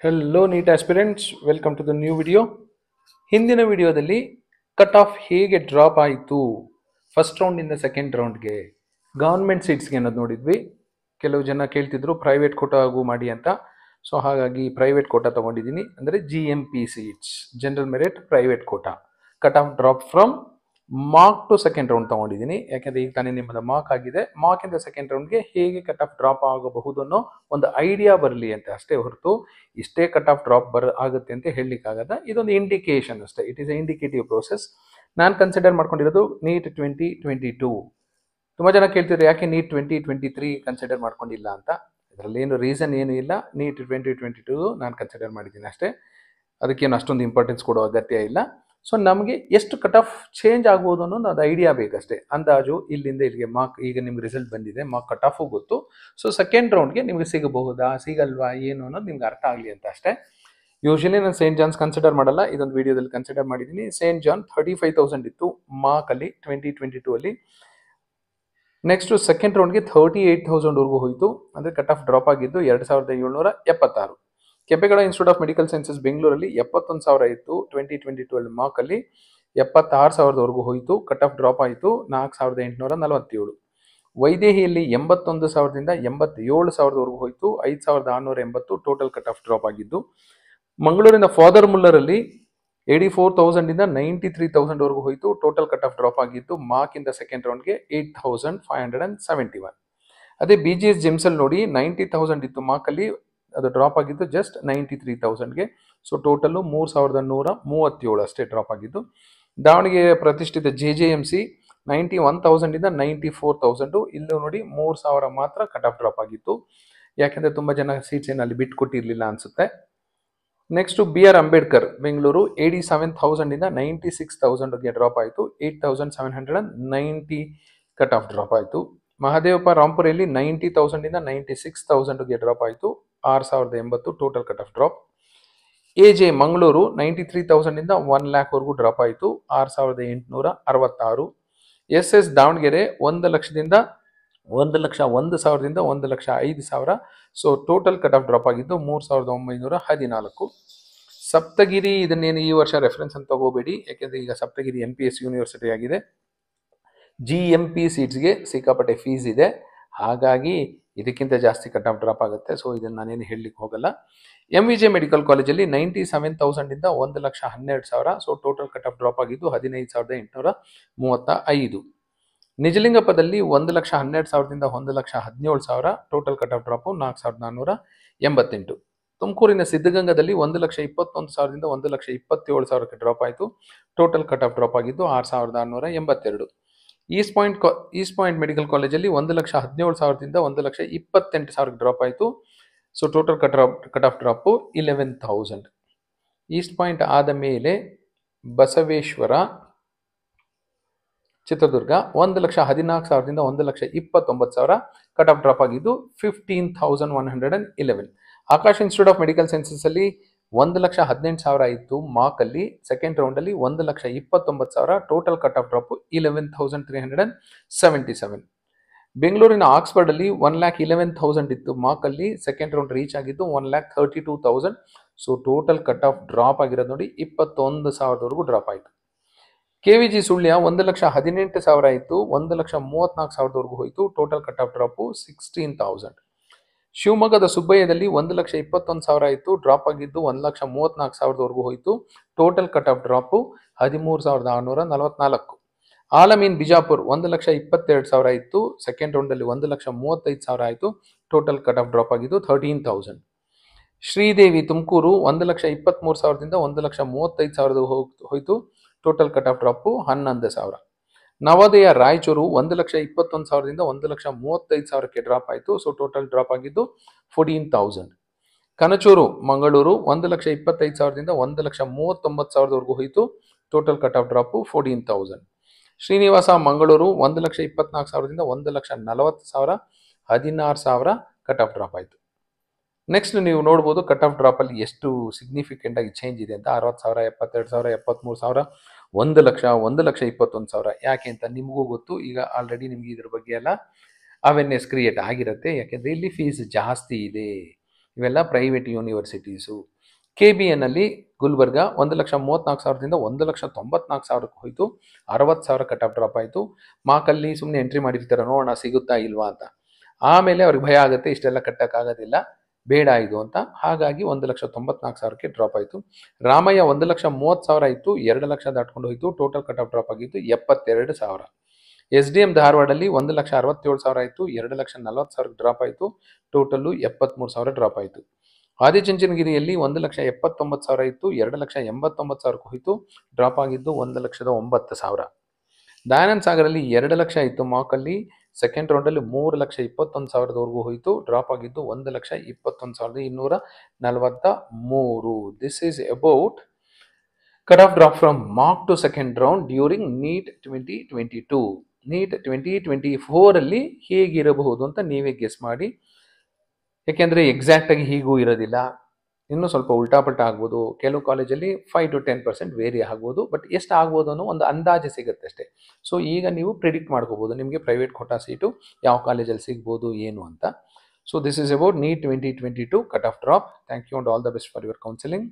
Hello NEET aspirants, welcome to the new video. ಹಿಂದಿನ ವಿಡಿಯೋದಲ್ಲಿ cut off ಹೇಗೆ drop ಆಯಿತು ಫಸ್ಟ್ ರೌಂಡಿಂದ ಸೆಕೆಂಡ್ ರೌಂಡ್ಗೆ ಗವರ್ಮೆಂಟ್ ಸೀಟ್ಸ್ಗೆ ಅನ್ನೋದು ನೋಡಿದ್ವಿ. ಕೆಲವು ಜನ ಕೇಳ್ತಿದ್ರು ಪ್ರೈವೇಟ್ ಕೋಟಾಗೂ ಮಾಡಿ ಅಂತ. ಸೊ ಹಾಗಾಗಿ ಪ್ರೈವೇಟ್ ಕೋಟಾ ತೊಗೊಂಡಿದ್ದೀನಿ, ಅಂದರೆ GMP seats, general merit private quota. Cut off drop from mark to second round ತೊಗೊಂಡಿದ್ದೀನಿ. ಯಾಕೆಂದರೆ ಈಗ ತಾನೇ ನಿಮ್ಮದು ಮಾರ್ಕ್ ಆಗಿದೆ. ಮಾರ್ಕಿಂದ ಸೆಕೆಂಡ್ ರೌಂಡ್ಗೆ ಹೇಗೆ ಕಟ್ ಆಫ್ ಡ್ರಾಪ್ ಆಗಬಹುದು ಅನ್ನೋ ಒಂದು ಐಡಿಯಾ ಬರಲಿ ಅಂತ ಅಷ್ಟೇ ಹೊರತು ಇಷ್ಟೇ ಕಟ್ ಆಫ್ ಡ್ರಾಪ್ ಆಗುತ್ತೆ ಅಂತ ಹೇಳಲಿಕ್ಕಾಗಲ್ಲ. ಇದೊಂದು ಇಂಡಿಕೇಶನ್ ಅಷ್ಟೇ. It is A indicative process. ನಾನು ಕನ್ಸಿಡರ್ ಮಾಡ್ಕೊಂಡಿರೋದು ನೀಟ್ 2022. ತುಂಬ ಜನ ಕೇಳ್ತಿದ್ರು ಯಾಕೆ ನೀಟ್ 2023 ಕನ್ಸಿಡರ್ ಮಾಡ್ಕೊಂಡಿಲ್ಲ ಅಂತ. ಇದರಲ್ಲೇನು ರೀಸನ್ ಏನೂ ಇಲ್ಲ. ನೀಟ್ 2022 ನಾನು ಕನ್ಸಿಡರ್ ಮಾಡಿದ್ದೀನಿ ಅಷ್ಟೇ. ಅದಕ್ಕೇನು ಅಷ್ಟೊಂದು ಇಂಪಾರ್ಟೆನ್ಸ್ ಕೊಡೋ ಅಗತ್ಯ ಇಲ್ಲ. ಸೊ ನಮಗೆ ಎಷ್ಟು ಕಟ್ ಆಫ್ ಚೇಂಜ್ ಆಗ್ಬೋದು ಅನ್ನೋದು ಅದು ಐಡಿಯಾ ಬೇಕಷ್ಟೇ. ಅಂದಾಜು ಇಲ್ಲಿಂದ ಇಲ್ಲಿಗೆ ಮಾರ್ಕ್, ಈಗ ನಿಮ್ಗೆ ರಿಸಲ್ಟ್ ಬಂದಿದೆ, ಮಾರ್ಕ್ ಕಟ್ ಆಫು ಗೊತ್ತು. ಸೊ ಸೆಕೆಂಡ್ ರೌಂಡ್ಗೆ ನಿಮಗೆ ಸಿಗಬಹುದಾ ಸಿಗಲ್ವಾ ಏನು ಅನ್ನೋದು ನಿಮ್ಗೆ ಅರ್ಥ ಆಗಲಿ ಅಂತ ಅಷ್ಟೇ. ಯೂಶಲಿ ನಾನು ಸೇಂಟ್ ಜಾನ್ಸ್ ಕನ್ಸಿಡರ್ ಮಾಡಲ್ಲ, ಇದೊಂದು ವಿಡಿಯೋದಲ್ಲಿ ಕನ್ಸಿಡರ್ ಮಾಡಿದ್ದೀನಿ. ಸೇಂಟ್ ಜಾನ್ 35,000 ಇತ್ತು ಮಾರ್ಕಲ್ಲಿ 2022 ಅಲ್ಲಿ. ನೆಕ್ಸ್ಟು ಸೆಕೆಂಡ್ ರೌಂಡ್ಗೆ 38,000ವರೆಗೂ ಹೋಯಿತು. ಅಂದರೆ ಕಟ್ ಆಫ್ ಡ್ರಾಪ್ ಆಗಿದ್ದು 2,776. Kempegowda institute of medical sciences ಬೆಂಗಳೂರಲ್ಲಿ 71,000 ಇತ್ತು 2022 ಅಲ್ಲಿ ಮಾರ್ಕಲ್ಲಿ. 76,000ವರೆಗೂ ಹೋಯಿತು. ಕಟ್ ಆಫ್ ಡ್ರಾಪ್ ಆಯಿತು 4,847. ವೈದೇಹಿಯಲ್ಲಿ 81,000ದಿಂದ 87,000ವರೆಗೂ ಹೋಯಿತು. 5,680 ಟೋಟಲ್ ಕಟ್ ಆಫ್ ಡ್ರಾಪ್ ಆಗಿದ್ದು. ಮಂಗಳೂರಿನ ಫಾದರ್ ಮುಲ್ಲರಲ್ಲಿ 84,000ದಿಂದ 93,000ವರೆಗೂ ಹೋಯಿತು. ಟೋಟಲ್ ಕಟ್ ಆಫ್ ಡ್ರಾಪ್ ಆಗಿದ್ದು ಮಾರ್ಕಿಂದ ಸೆಕೆಂಡ್ ರೌಂಡ್ಗೆ 8,571. ಅದೇ BGS ಜಿಮ್ಸಲ್ಲಿ ನೋಡಿ 90,000 ಇತ್ತು ಮಾರ್ಕಲ್ಲಿ, ಅದು ಡ್ರಾಪ್ ಆಗಿದ್ದು ಜಸ್ಟ್ 93,000ಗೆ. ಸೊ ಟೋಟಲು 3,137 ಅಷ್ಟೇ ಡ್ರಾಪ್ ಆಗಿದ್ದು. ದಾವಣಗೆರೆ ಪ್ರತಿಷ್ಠಿತ JJMC 91,000ದಿಂದ 94,000. ಇಲ್ಲೂ ನೋಡಿ 3,000 ಮಾತ್ರ ಕಟ್ ಆಫ್ ಡ್ರಾಪ್ ಆಗಿತ್ತು. ಯಾಕೆಂದರೆ ತುಂಬ ಜನ ಸೀಟ್ಸ್ ಏನು ಅಲ್ಲಿ ಬಿಟ್ಕೊಟ್ಟಿರಲಿಲ್ಲ ಅನಿಸುತ್ತೆ. ನೆಕ್ಸ್ಟು BR ಅಂಬೇಡ್ಕರ್ ಬೆಂಗಳೂರು 87,000ದಿಂದ 96,000ಗೆ ಡ್ರಾಪ್ ಆಯಿತು. 8,790 ಕಟ್ ಆಫ್ ಡ್ರಾಪ್ ಆಯಿತು. ಮಹದೇವಪ್ಪ ರಾಂಪುರಲ್ಲಿ 90,000ದಿಂದ 96,000ಗೆ ಡ್ರಾಪ್ ಆಯಿತು. 6,080 total cut off drop. AJ Mangaluru 93,000ದಿಂದ 1,00,000ವರೆಗೂ ಡ್ರಾಪ್ ಆಯಿತು. 6,866. SS ದಾವಣಗೆರೆ 1,00,000ದಿಂದ 1,01,000ದಿಂದ 1,05,000. So total cut off drop ಆಗಿದ್ದು 3,914. ಸಪ್ತಗಿರಿ, ಇದನ್ನೇನು ಈ ವರ್ಷ ರೆಫರೆನ್ಸ್ ಅಂತ ತಗೋಬೇಡಿ, ಯಾಕೆಂದರೆ ಈಗ ಸಪ್ತಗಿರಿ NPS ಯೂನಿವರ್ಸಿಟಿ ಆಗಿದೆ. GMP ಸೀಟ್ಸ್ಗೆ ಸಿಕ್ಕಾಪಟ್ಟೆ ಫೀಸ್ ಇದೆ, ಹಾಗಾಗಿ ಇದಕ್ಕಿಂತ ಜಾಸ್ತಿ ಕಟ್ ಆಫ್ ಡ್ರಾಪ್ ಆಗುತ್ತೆ. ಸೊ ಇದನ್ನು ನಾನೇನು ಹೇಳಲಿಕ್ಕೆ ಹೋಗಲ್ಲ. MVJ ಮೆಡಿಕಲ್ ಕಾಲೇಜಲ್ಲಿ 97,000ದಿಂದ 1,12,000. So total cut off drop ಆಗಿದ್ದು 15,835. ನಿಜಲಿಂಗಪ್ಪದಲ್ಲಿ 1,12,000ದಿಂದ 1,17,000. Total cut off drop 4,488. ತುಮಕೂರಿನ ಸಿದ್ಧಗಂಗದಲ್ಲಿ 1,21,000ದಿಂದ 1,27,000ಕ್ಕೆ ಡ್ರಾಪ್ ಆಯಿತು. ಟೋಟಲ್ ಕಟ್ ಆಫ್ ಡ್ರಾಪ್ ಆಗಿದ್ದು 6,682. ಈಸ್ಟ್ ಪಾಯಿಂಟ್ ಮೆಡಿಕಲ್ ಕಾಲೇಜಲ್ಲಿ 1,17,000ದಿಂದ 1,28,000ಕ್ಕೆ ಡ್ರಾಪ್ ಆಯಿತು. So total cut off drop 11,000. East Point ಆದ ಮೇಲೆ ಬಸವೇಶ್ವರ ಚಿತ್ರದುರ್ಗ 1,14,000ದಿಂದ 1,29,000 ಕಟ್ ಆಫ್ ಡ್ರಾಪ್ ಆಗಿದ್ದು 15,111. Akash institute of medical sciences ಅಲ್ಲಿ 1,18,000 ಇತ್ತು ಮಾರ್ಕಲ್ಲಿ. ಸೆಕೆಂಡ್ ರೌಂಡಲ್ಲಿ 1,29,000. Total cut off drop 11,377. ಬೆಂಗಳೂರಿನ ಆಕ್ಸ್ಫರ್ಡ್ ಅಲ್ಲಿ 1,11,000 ಇತ್ತು ಮಾರ್ಕಲ್ಲಿ. ಸೆಕೆಂಡ್ ರೌಂಡ್ ರೀಚ್ ಆಗಿದ್ದು 1,32,000. So total cut off drop ಆಗಿರೋದು ನೋಡಿ 21,000ವರೆಗೂ ಡ್ರಾಪ್ ಆಯಿತು. KVG ಸುಳ್ಯ 1,18,000 ಇತ್ತು, 1,34,000ವರೆಗೂ ಹೋಯಿತು. Total cut off drop 16,000. ಶಿವಮೊಗ್ಗದ ಸುಬ್ಬಯ್ಯದಲ್ಲಿ 1,21,000 ಇತ್ತು, ಡ್ರಾಪ್ ಆಗಿದ್ದು 1,34,000ವರೆಗೂ ಹೋಯಿತು. Total cut off drop 13,644. Al-Ameen Bijapur 1,22,000 ಇತ್ತು, ಸೆಕೆಂಡ್ ರೌಂಡಲ್ಲಿ 1,35,000 ಆಯಿತು. ಟೋಟಲ್ ಕಟ್ ಆಫ್ ಡ್ರಾಪ್ ಆಗಿದ್ದು 13,000. ಶ್ರೀದೇವಿ ತುಮಕೂರು 1,23,000ದಿಂದ 1,35,000 ಹೋಯಿತು. Total cut off drop 11,000. Navodaya Raichur 1,21,000ದಿಂದ 1,35,000ಕ್ಕೆ ಡ್ರಾಪ್ ಆಯಿತು. ಸೊ ಟೋಟಲ್ ಡ್ರಾಪ್ ಆಗಿದ್ದು 14,000. ಕನಚೂರು ಮಂಗಳೂರು 1,25,000ದಿಂದ 1,39,000ವರೆಗೂ ಹೋಯಿತು. Total cut off drop 14,000. Srinivasa Mangaluru 1,24,000ದಿಂದ 1,40,000. 16,000 ಕಟ್ ಆಫ್ ಡ್ರಾಪ್ ಆಯಿತು. ನೆಕ್ಸ್ಟ್ ನೀವು ನೋಡ್ಬೋದು ಕಟ್ ಆಫ್ ಡ್ರಾಪಲ್ಲಿ ಎಷ್ಟು ಸಿಗ್ನಿಫಿಕೆಂಟ್ ಆಗಿ ಚೇಂಜ್ ಇದೆ ಅಂತ. 60,000, 72,000, 73,000, 1,00,000, 1,21,000. ಯಾಕೆ ಅಂತ ನಿಮಗೂ ಗೊತ್ತು. ಈಗ ಆಲ್ರೆಡಿ ನಿಮ್ಗೆ ಇದ್ರ ಬಗ್ಗೆ ಎಲ್ಲ ಅವೇರ್ನೆಸ್ ಕ್ರಿಯೇಟ್ ಆಗಿರುತ್ತೆ. ಯಾಕೆಂದರೆ ಇಲ್ಲಿ ಫೀಸ್ ಜಾಸ್ತಿ ಇದೆ. ಇವೆಲ್ಲ ಪ್ರೈವೇಟ್ ಯೂನಿವರ್ಸಿಟೀಸು. KBN ಅಲ್ಲಿ ಗುಲ್ಬರ್ಗ 1,34,000ದಿಂದ 1,94,000ಕ್ಕೆ ಹೋಯಿತು. 60,000 ಕಟ್ ಆಫ್ ಡ್ರಾಪ್ ಆಯಿತು. ಮಾರ್ಕಲ್ಲಿ ಸುಮ್ಮನೆ ಎಂಟ್ರಿ ಮಾಡಿರ್ತಾರೆ, ನೋಡೋಣ ಸಿಗುತ್ತಾ ಇಲ್ವಾ ಅಂತ. ಆಮೇಲೆ ಅವ್ರಿಗೆ ಭಯ ಆಗುತ್ತೆ, ಇಷ್ಟೆಲ್ಲ ಕಟ್ಟಕ್ಕಾಗೋದಿಲ್ಲ, ಬೇಡ ಇದು ಅಂತ. ಹಾಗಾಗಿ 1,94,000ಕ್ಕೆ ಡ್ರಾಪ್ ಆಯಿತು. ರಾಮಯ್ಯ 1,30,030 ಇತ್ತು, 2 ಲಕ್ಷ ದಾಟ್ಕೊಂಡು ಹೋಯಿತು. ಟೋಟಲ್ ಕಟ್ ಆಫ್ ಡ್ರಾಪ್ ಆಗಿತ್ತು 72,000. SDM ಧಾರವಾಡಲ್ಲಿ 1,67,000 ಇತ್ತು, 2,40,000 ಡ್ರಾಪ್ ಆಯಿತು. ಟೋಟಲ್ಲು 73,000 ಡ್ರಾಪ್ ಆಯಿತು. ಆದಿಚುಂಚನಗಿರಿಯಲ್ಲಿ 1,79,000 ಇತ್ತು, 2,89,000ಕ್ಕೆ ಹೋಯಿತು. ಡ್ರಾಪ್ ಆಗಿದ್ದು 1,09,000. ದಯಾನಂದ ಸಾಗರಲ್ಲಿ 2 ಲಕ್ಷ ಇತ್ತು ಮಾರ್ಕಲ್ಲಿ, ಸೆಕೆಂಡ್ ರೌಂಡಲ್ಲಿ 3,21,000ವರೆಗೂ ಹೋಯಿತು. ಡ್ರಾಪ್ ಆಗಿದ್ದು 1,21,243. This is about cut off drop from mark to second round during NEET 2022. NEET 2024 ಹೇಗಿರಬಹುದು ಅಂತ ನೀವೇ ಗೆಸ್ ಮಾಡಿ. ಯಾಕೆಂದರೆ ಎಕ್ಸಾಕ್ಟಾಗಿ ಹೀಗೂ ಇರೋದಿಲ್ಲ, ಇನ್ನೂ ಸ್ವಲ್ಪ ಉಲ್ಟಾಪಲ್ಟಾ ಆಗ್ಬೋದು. ಕೆಲವು ಕಾಲೇಜಲ್ಲಿ 5 to 10% ವೇರಿ ಆಗ್ಬೋದು, ಬಟ್ ಎಷ್ಟು ಆಗ್ಬೋದು ಅನ್ನೋ ಒಂದು ಅಂದಾಜು ಸಿಗುತ್ತೆ ಅಷ್ಟೇ. ಸೊ ಈಗ ನೀವು ಪ್ರಿಡಿಕ್ಟ್ ಮಾಡ್ಕೋಬೋದು ನಿಮಗೆ ಪ್ರೈವೇಟ್ ಕೋಟಾ ಸೀಟು ಯಾವ ಕಾಲೇಜಲ್ಲಿ ಸಿಗ್ಬೋದು ಏನು ಅಂತ. So this is about NEET 2022 cut off drop. Thank you and all the best for your counselling.